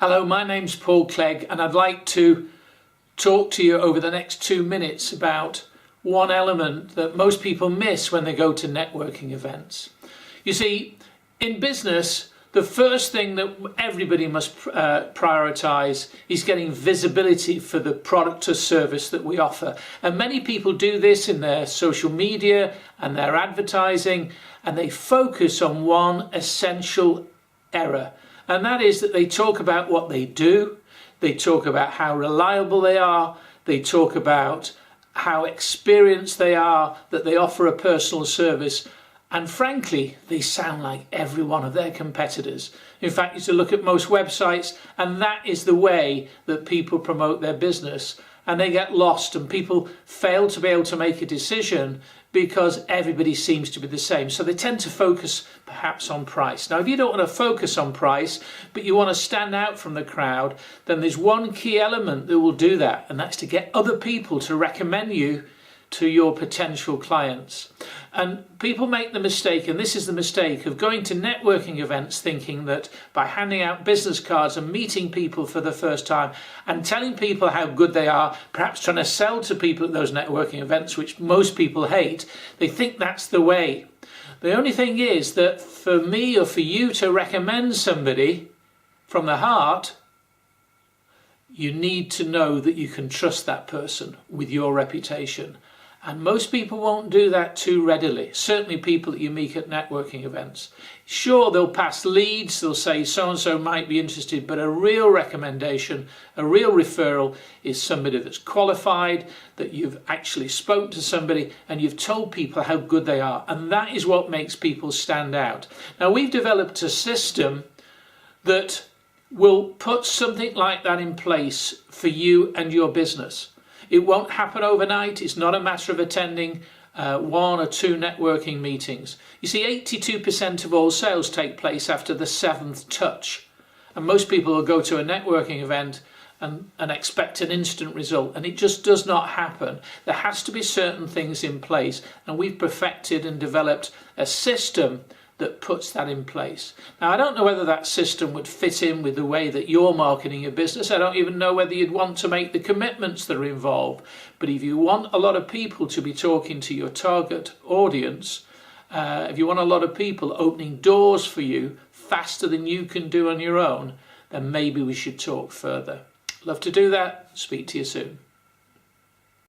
Hello, my name's Paul Clegg, and I'd like to talk to you over the next 2 minutes about one element that most people miss when they go to networking events. You see, in business, the first thing that everybody must prioritise is getting visibility for the product or service that we offer. And many people do this in their social media and their advertising, and they focus on one essential error. And that is that they talk about what they do, they talk about how reliable they are, they talk about how experienced they are, that they offer a personal service, and frankly, they sound like every one of their competitors. In fact, you should look at most websites, and that is the way that people promote their business, and they get lost, and people fail to be able to make a decision because everybody seems to be the same. So they tend to focus perhaps on price. Now, if you don't want to focus on price, but you want to stand out from the crowd, then there's one key element that will do that, and that's to get other people to recommend you to your potential clients. And people make the mistake, and this is the mistake, of going to networking events thinking that by handing out business cards and meeting people for the first time and telling people how good they are, perhaps trying to sell to people at those networking events, which most people hate, they think that's the way. The only thing is that for me or for you to recommend somebody from the heart, you need to know that you can trust that person with your reputation. And most people won't do that too readily, certainly people that you meet at networking events. Sure, they'll pass leads, they'll say so-and-so might be interested, but a real recommendation, a real referral is somebody that's qualified, that you've actually spoken to somebody and you've told people how good they are. And that is what makes people stand out. Now, we've developed a system that will put something like that in place for you and your business. It won't happen overnight. It's not a matter of attending 1 or 2 networking meetings. You see, 82% of all sales take place after the 7th touch. And most people will go to a networking event and expect an instant result. And it just does not happen. There has to be certain things in place. And we've perfected and developed a system that puts that in place. Now, I don't know whether that system would fit in with the way that you're marketing your business. I don't even know whether you'd want to make the commitments that are involved. But if you want a lot of people to be talking to your target audience, if you want a lot of people opening doors for you faster than you can do on your own, then maybe we should talk further. Love to do that. Speak to you soon.